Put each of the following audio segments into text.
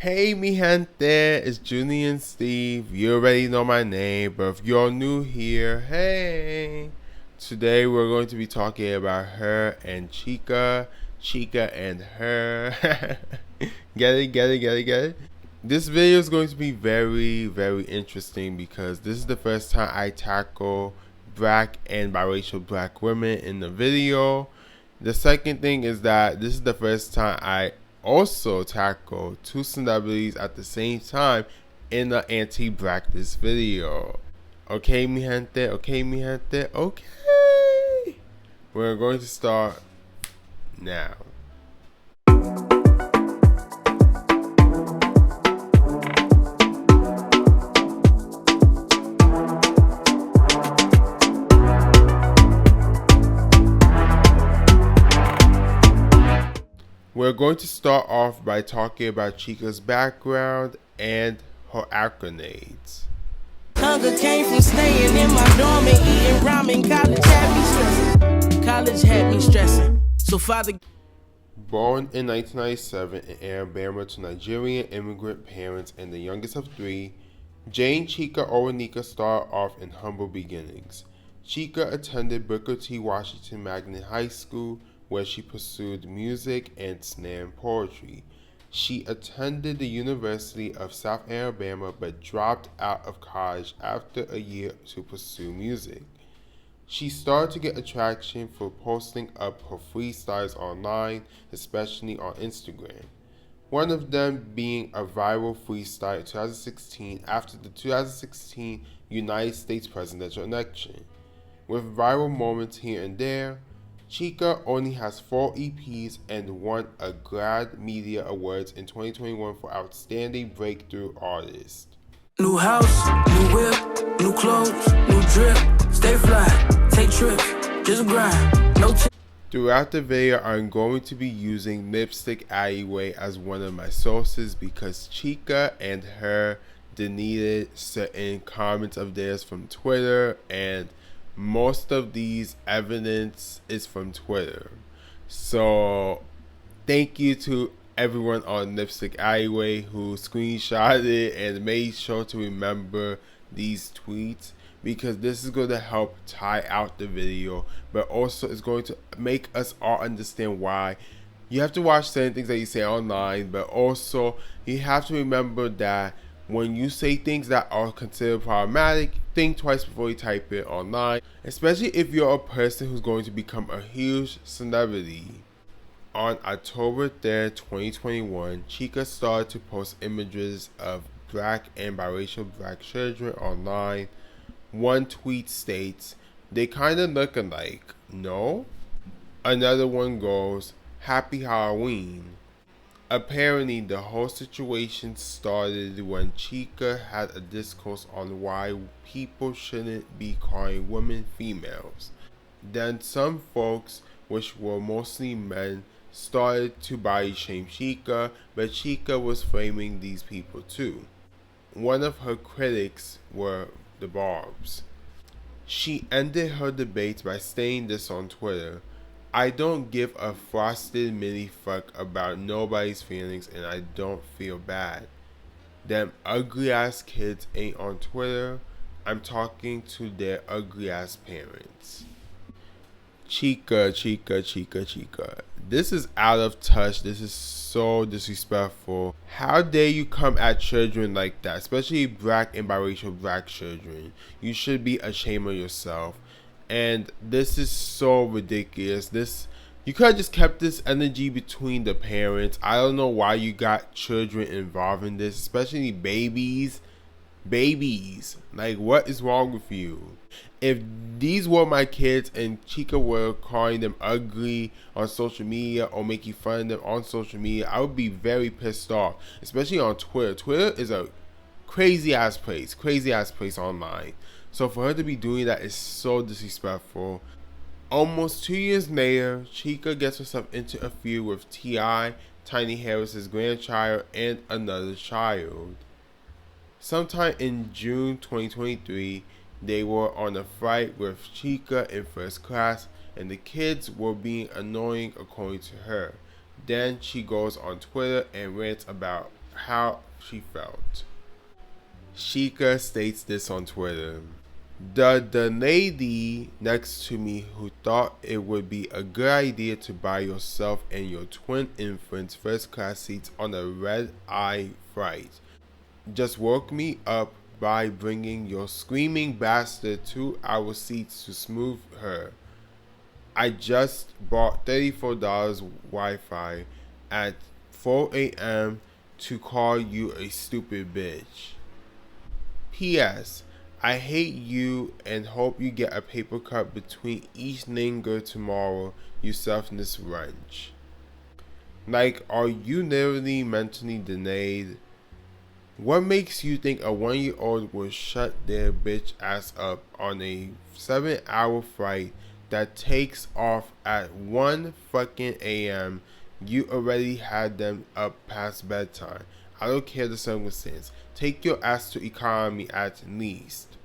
Hey mi gente, it's Julian Steve. You already know my name, but if you're new here, hey. Today we're going to be talking about her and Chika, Chika and her. Get it? This video is going to be very interesting because this is the first time I tackle black and biracial black women in the video. The second thing is that this is the first time I also tackle two celebrities at the same time in the anti-blackness video. Okay, mi gente. Okay. We're going to start now. We're going to start off by talking about Chika's background and her accolades. Hunger came from staying in my dorm and eating ramen. College had me stressing. So father. Born in 1997 in Alabama to Nigerian immigrant parents and the youngest of three, Jane Chika Owanika started off in humble beginnings. Chika attended Booker T. Washington Magnet High School, where she pursued music and slam poetry. She attended the University of South Alabama but dropped out of college after a year to pursue music. She started to get attraction for posting up her freestyles online, especially on Instagram. One of them being a viral freestyle in 2016 after the 2016 United States presidential election. With viral moments here and there, Chika only has 4 EPs and won a GLAAD Media Awards in 2021 for Outstanding Breakthrough Artist. New house, new whip, new clothes, new drip. Stay fly, take trips, just grind. No Throughout the video, I'm going to be using Lipstick Alleyway as one of my sources because Chika and her deleted certain comments of theirs from Twitter, and most of these evidence is from Twitter. So thank you to everyone on Lipstick Alleyway who screenshotted it and made sure to remember these tweets, because this is going to help tie out the video, but also it's going to make us all understand why you have to watch certain things that you say online, but also you have to remember that when you say things that are considered problematic, think twice before you type it online, especially if you're a person who's going to become a huge celebrity. On October 3rd, 2021, Chika started to post images of black and biracial black children online. One tweet states, "They kinda look alike, no?" Another one goes, "Happy Halloween." Apparently, the whole situation started when Chika had a discourse on why people shouldn't be calling women females. Then some folks, which were mostly men, started to body shame Chika, but Chika was framing these people too. One of her critics were the Barbs. She ended her debates by saying this on Twitter: "I don't give a frosted mini fuck about nobody's feelings and I don't feel bad. Them ugly ass kids ain't on Twitter. I'm talking to their ugly ass parents." Chika. This is out of touch. This is so disrespectful. How dare you come at children like that, especially black and biracial black children. You should be ashamed of yourself. And this is so ridiculous. You could have just kept this energy between the parents. I don't know why you got children involved in this, especially babies. Like, what is wrong with you? If these were my kids and Chika were calling them ugly on social media or making fun of them on social media, I would be very pissed off, especially on Twitter. Twitter is a crazy ass place online. So for her to be doing that is so disrespectful. Almost 2 years later, Chika gets herself into a feud with T.I., Tiny Harris's grandchild, and another child. Sometime in June 2023, they were on a flight with Chika in first class, and the kids were being annoying according to her. Then she goes on Twitter and rants about how she felt. Chika states this on Twitter. The lady next to me who thought it would be a good idea to buy yourself and your twin infants first class seats on a red eye flight just woke me up by bringing your screaming bastard to our seats to smooth her. I just bought $34 Wi-Fi at 4 a.m. to call you a stupid bitch. P.S. I hate you and hope you get a paper cut between each linger tomorrow, you selfless wrench. Like, are you literally mentally delayed? What makes you think a 1-year-old will shut their bitch ass up on a 7-hour flight that takes off at 1 fucking a.m. You already had them up past bedtime. I don't care the circumstance. Take your ass to economy at least.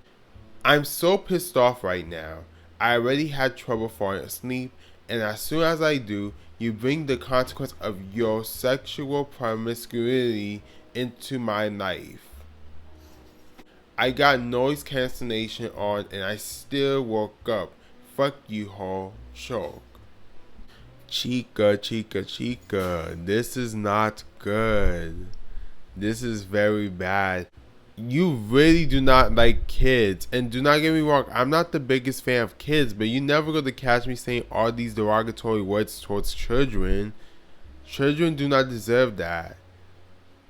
I'm so pissed off right now. I already had trouble falling asleep, and as soon as I do, you bring the consequence of your sexual promiscuity into my life. I got noise cancellation on and I still woke up. Fuck you, hoe. Choke. Chika. This is not good. This is very bad. You really do not like kids. And do not get me wrong, I'm not the biggest fan of kids, but you never going to catch me saying all these derogatory words towards children. Children do not deserve that.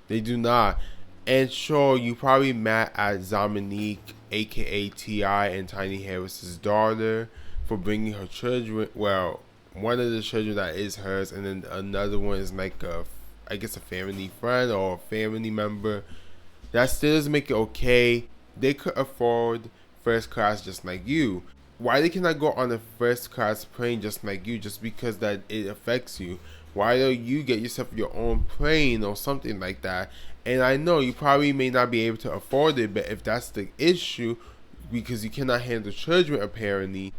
They do not. And sure, you probably mad at Dominique, aka T.I. and Tiny Harris's daughter, for bringing her children. Well, one of the children that is hers, and then another one is like a family friend or a family member. That still doesn't make it okay. They could afford first class just like you. Why they cannot go on a first class plane just like you, just because that it affects you? Why don't you get yourself your own plane or something like that? And I know you probably may not be able to afford it, but if that's the issue, because you cannot handle children apparently,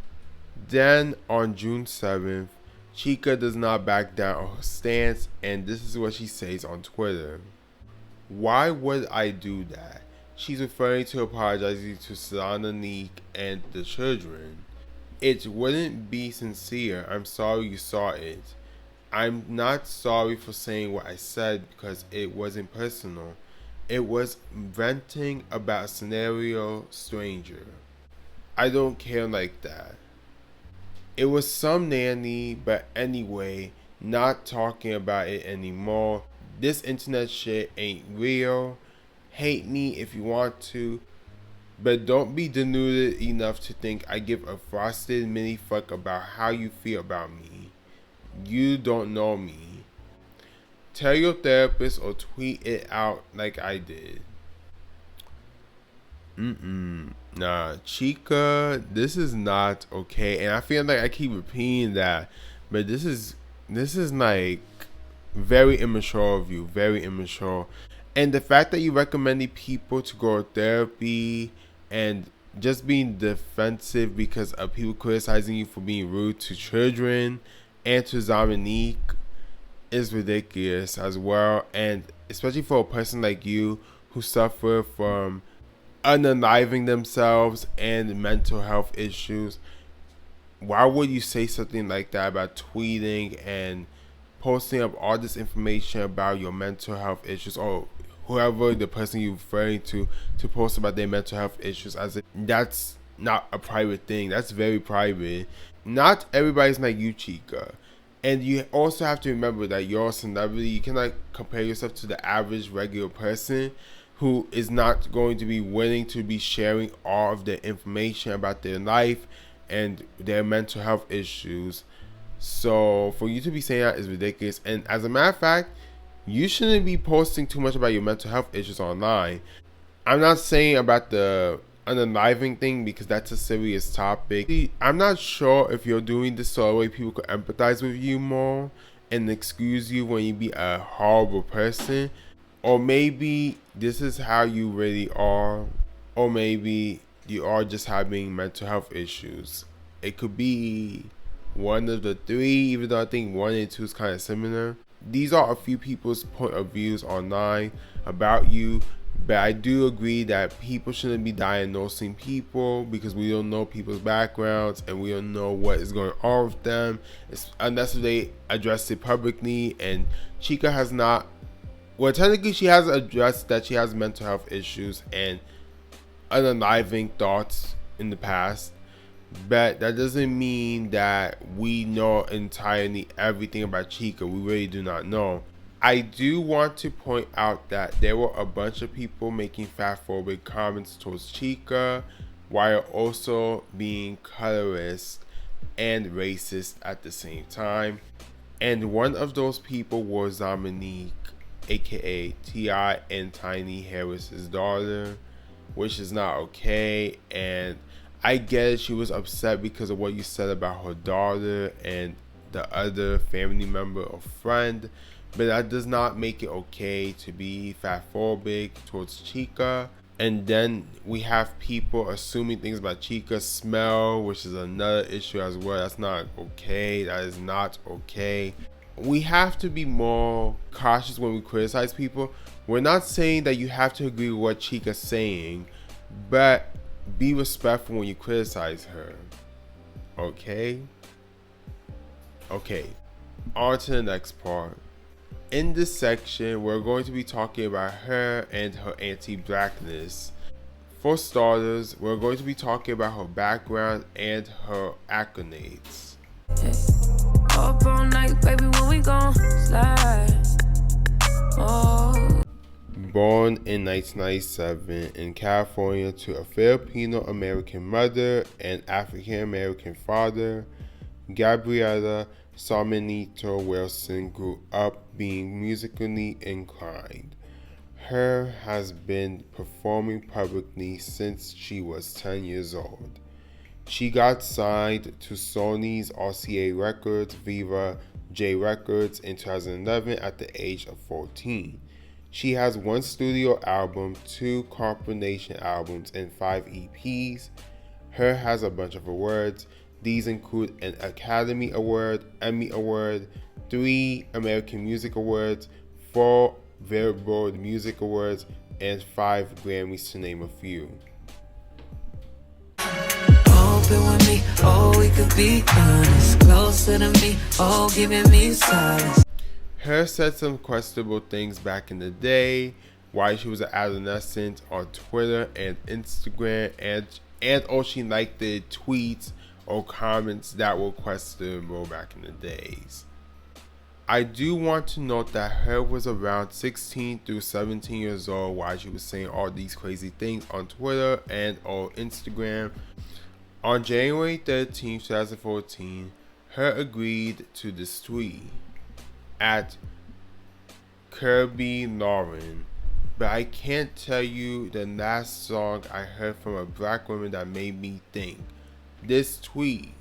then on June 7th, Chika does not back down on her stance, and this is what she says on Twitter. Why would I do that? She's referring to apologizing to Dominique and the children. It wouldn't be sincere. I'm sorry you saw it. I'm not sorry for saying what I said because it wasn't personal. It was venting about a scenario stranger. I don't care like that. It was some nanny, but anyway, not talking about it anymore. This internet shit ain't real. Hate me if you want to, but don't be deluded enough to think I give a frosted mini fuck about how you feel about me. You don't know me. Tell your therapist or tweet it out like I did. Nah, Chika, this is not okay. And I feel like I keep repeating that, but this is like very immature of you, very immature. And the fact that you recommended people to go to therapy and just being defensive because of people criticizing you for being rude to children and to Dominique is ridiculous as well. And especially for a person like you who suffer from unaliving themselves and mental health issues, why would you say something like that about tweeting and posting up all this information about your mental health issues, or whoever the person you're referring to post about their mental health issues? As if that's not a private thing. That's very private. Not everybody's like you, Chika. And you also have to remember that you're a celebrity. You cannot compare yourself to the average regular person who is not going to be willing to be sharing all of the information about their life and their mental health issues. So for you to be saying that is ridiculous. And as a matter of fact, you shouldn't be posting too much about your mental health issues online. I'm not saying about the unaliving thing because that's a serious topic. I'm not sure if you're doing this so that way people could empathize with you more and excuse you when you be a horrible person. Or maybe this is how you really are. Or maybe you are just having mental health issues. It could be one of the three, even though I think 1 and 2 is kind of similar. these are a few people's point of views online about you, but I do agree that people shouldn't be diagnosing people because we don't know people's backgrounds and we don't know what is going on with them, unless they address it publicly. And Chika has not. Well, technically, she has addressed that she has mental health issues and unaliving thoughts in the past, but that doesn't mean that we know entirely everything about Chika. We really do not know. I do want to point out that there were a bunch of people making fatphobic comments towards Chika while also being colorist and racist at the same time. And one of those people was Dominique, aka T.I. and Tiny Harris's daughter, which is not okay. And I get it, she was upset because of what you said about her daughter and the other family member or friend, but that does not make it okay to be fatphobic towards Chika. And then we have people assuming things about Chika's smell, which is another issue as well. That's not okay. That is not okay. We have to be more cautious when we criticize people. We're not saying that you have to agree with what Chika's saying, but be respectful when you criticize her. Okay? Okay. On to the next part. In this section, we're going to be talking about her and her anti-blackness. For starters, we're going to be talking about her background and her accolades. Up all night, baby, when we gon' slide. Oh. Born in 1997 in California to a Filipino American mother and African American father, Gabriella Sarmenito Wilson grew up being musically inclined. H.E.R has been performing publicly since she was 10 years old. She got signed to Sony's RCA Records, Viva J Records in 2011 at the age of 14. She has 1 studio album, 2 compilation albums, and 5 EPs. H.E.R has a bunch of awards. These include an Academy Award, Emmy Award, 3 American Music Awards, 4 Billboard Music Awards, and 5 Grammys, to name a few. Open with me, oh, we could be honest. Closer to me, oh, giving me silence. H.E.R said some questionable things back in the day while she was an adolescent on Twitter and Instagram, and she liked the tweets or comments that were questionable back in the days. I do want to note that H.E.R was around 16 through 17 years old while she was saying all these crazy things on Twitter and on Instagram. On January 13, 2014, H.E.R agreed to this tweet at Kirby Lauren, but I can't tell you the last song I heard from a black woman that made me think. This tweet.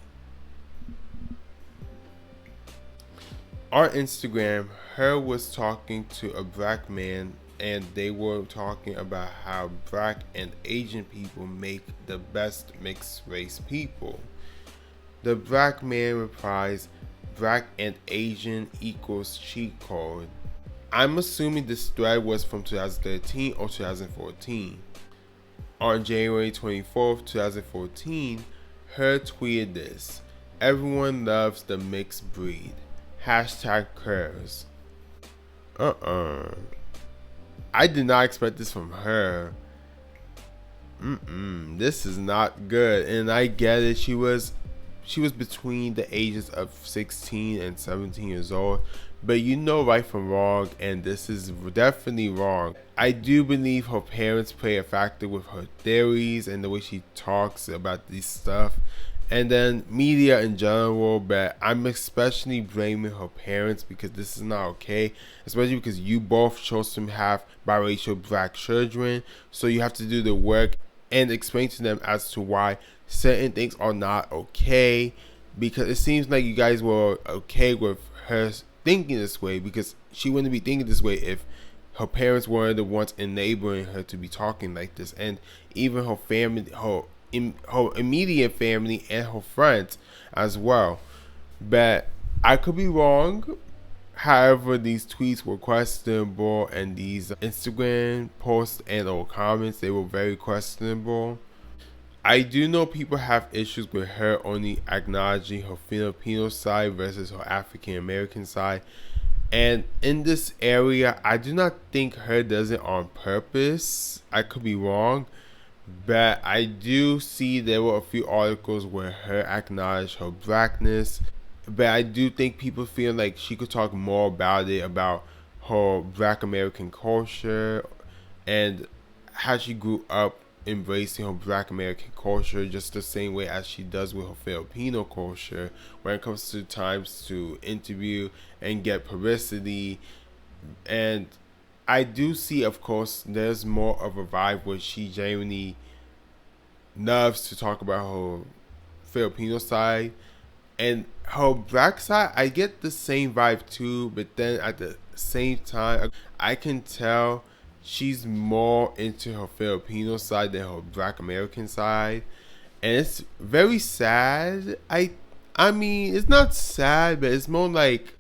On Instagram, H.E.R was talking to a black man and they were talking about how black and Asian people make the best mixed race people. The black man replies, "Black and Asian equals cheat code." I'm assuming this thread was from 2013 or 2014. On January 24th, 2014, H.E.R tweeted this: "Everyone loves the mixed breed. #curves." I did not expect this from H.E.R. This is not good. And I get it. She was between the ages of 16 and 17 years old. But you know right from wrong, and this is definitely wrong. I do believe her parents play a factor with her theories and the way she talks about this stuff, and then media in general, but I'm especially blaming her parents because this is not okay, especially because you both chose to have biracial black children, so you have to do the work and explain to them as to why certain things are not okay, because it seems like you guys were okay with her thinking this way, because she wouldn't be thinking this way if her parents weren't the ones enabling her to be talking like this, and even her family, her immediate family and her friends as well. But I could be wrong. However, these tweets were questionable, and these Instagram posts and or comments, they were very questionable. I do know people have issues with her only acknowledging her Filipino side versus her African American side. And in this area, I do not think her does it on purpose. I could be wrong. But I do see there were a few articles where her acknowledged her blackness. But I do think people feel like she could talk more about it, about her black American culture and how she grew up embracing her black American culture just the same way as she does with her Filipino culture when it comes to times to interview and get publicity. And I do see, of course, there's more of a vibe where she genuinely loves to talk about her Filipino side. And her black side, I get the same vibe too, but then at the same time, I can tell she's more into her Filipino side than her black American side. And it's very sad. I mean, it's not sad, but it's more like,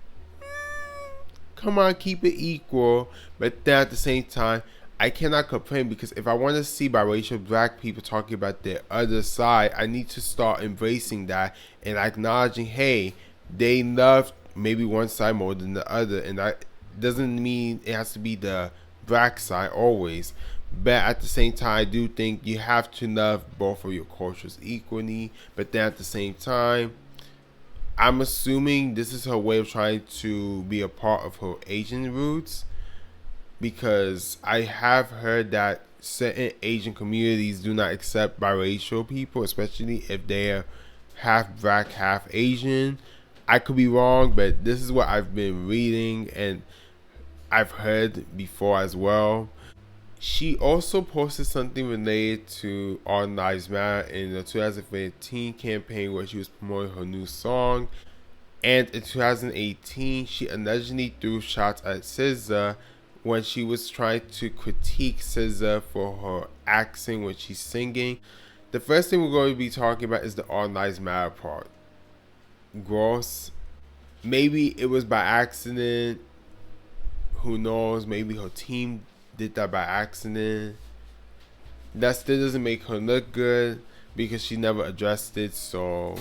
come on, keep it equal. But then at the same time, I cannot complain because if I want to see biracial black people talking about their other side, I need to start embracing that and acknowledging, hey, they love maybe one side more than the other. And that doesn't mean it has to be the black side always. But at the same time, I do think you have to love both of your cultures equally. But then at the same time, I'm assuming this is her way of trying to be a part of her Asian roots, because I have heard that certain Asian communities do not accept biracial people, especially if they're half black, half Asian. I could be wrong, but this is what I've been reading and I've heard before as well. She also posted something related to All Lives Matter in the 2015 campaign where she was promoting her new song. And in 2018, she allegedly threw shots at SZA when she was trying to critique SZA for her accent when she's singing. The first thing we're going to be talking about is the All Lives Matter part. Gross. Maybe it was by accident. Who knows? Maybe her team did that by accident. That still doesn't make her look good because she never addressed it. So,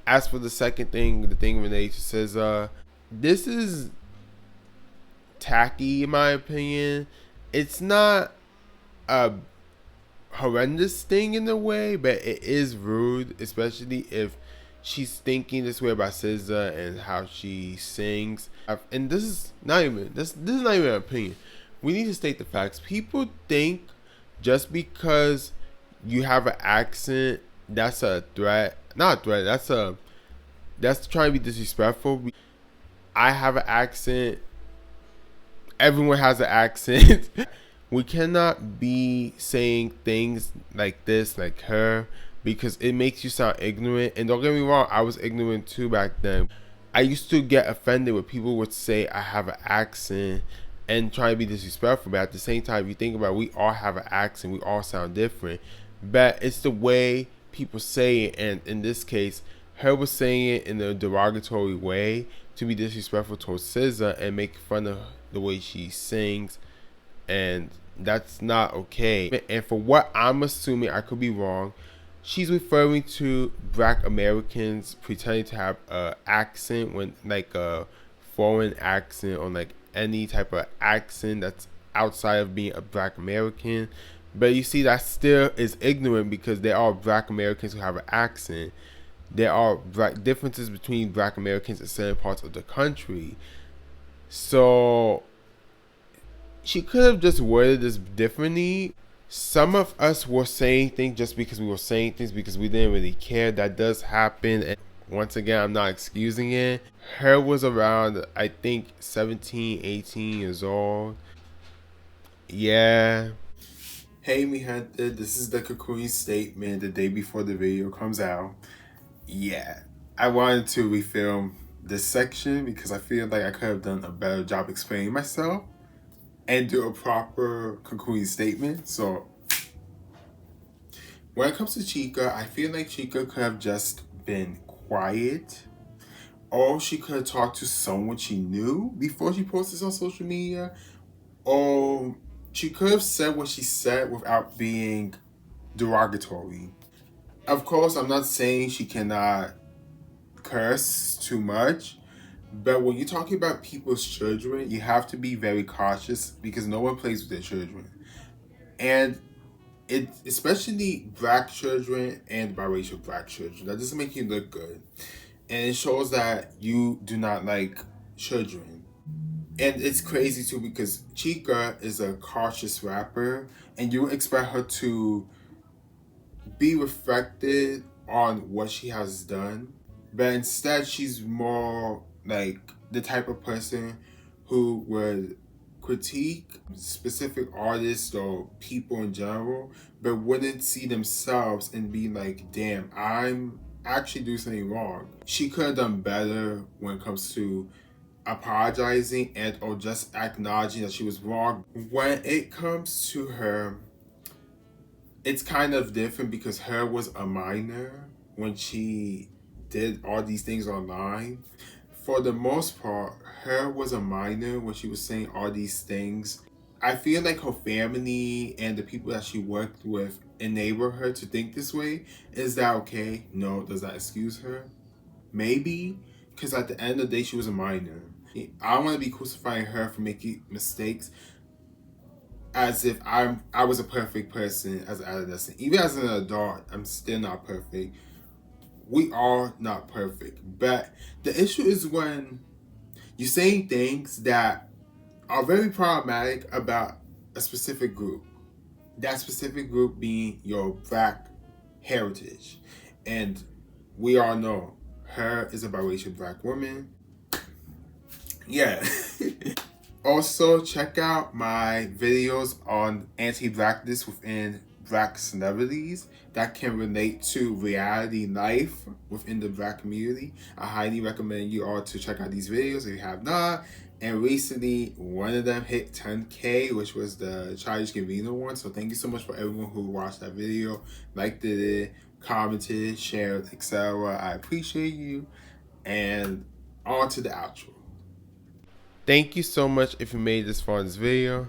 as for the second thing, the thing related to SZA, this is tacky in my opinion. It's not a horrendous thing in a way, but it is rude, especially if she's thinking this way about SZA and how she sings. And this is not even an opinion. We need to state the facts. People think just because you have an accent, that's a threat. Not a threat. That's trying to be disrespectful. I have an accent. Everyone has an accent. We cannot be saying things like this, like her, because it makes you sound ignorant. And don't get me wrong, I was ignorant too back then. I used to get offended when people would say I have an accent and try to be disrespectful. But at the same time, if you think about it, we all have an accent. We all sound different. But it's the way people say it. And in this case, her was saying it in a derogatory way to be disrespectful towards SZA and make fun of the way she sings. And that's not okay. And for what I'm assuming, I could be wrong, she's referring to black Americans pretending to have a accent, when like a foreign accent or like any type of accent that's outside of being a black American. But you see, that still is ignorant because there are black Americans who have an accent. There are black differences between black Americans in certain parts of the country. So she could have just worded this differently. Some of us were saying things just because we were saying things because we didn't really care. That does happen. And once again, I'm not excusing it. Her was around, I think, 17, 18 years old. Yeah. Hey, mi gente, this is the Cocoon statement the day before the video comes out. Yeah, I wanted to refilm this section because I feel like I could have done a better job explaining myself and do a proper concluding statement. So when it comes to Chika, I feel like Chika could have just been quiet or she could have talked to someone she knew before she posted on social media, or she could have said what she said without being derogatory. Of course, I'm not saying she cannot curse too much, but when you're talking about people's children, you have to be very cautious because no one plays with their children. And it, especially black children and biracial black children, that doesn't make you look good. And it shows that you do not like children. And it's crazy too because Chika is a cautious rapper, and you expect her to be reflected on what she has done, but instead she's more like the type of person who would critique specific artists or people in general, but wouldn't see themselves and be like, damn, I'm actually doing something wrong. She could have done better when it comes to apologizing and or just acknowledging that she was wrong. When it comes to her, it's kind of different because her was a minor when she did all these things online. For the most part, her was a minor when she was saying all these things. I feel like her family and the people that she worked with enable her to think this way. Is that okay? No. Does that excuse her? Maybe. Because at the end of the day, she was a minor. I don't want to be crucifying her for making mistakes as if I was a perfect person as an adolescent. Even as an adult, I'm still not perfect. We are not perfect. But the issue is when you're saying things that are very problematic about a specific group. That specific group being your black heritage. And we all know her is a biracial black woman. Yeah. Also, check out my videos on anti-blackness within black celebrities that can relate to reality life within the black community. I highly recommend you all to check out these videos if you have not. And recently, one of them hit 10K, which was the Childish Gambino one. So thank you so much for everyone who watched that video, liked it, commented, shared, etc. I appreciate you. And on to the outro. Thank you so much if you made this far in this video.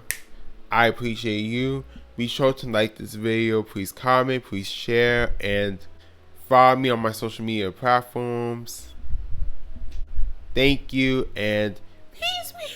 I appreciate you. Be sure to like this video. Please comment, please share, and follow me on my social media platforms. Thank you, and peace be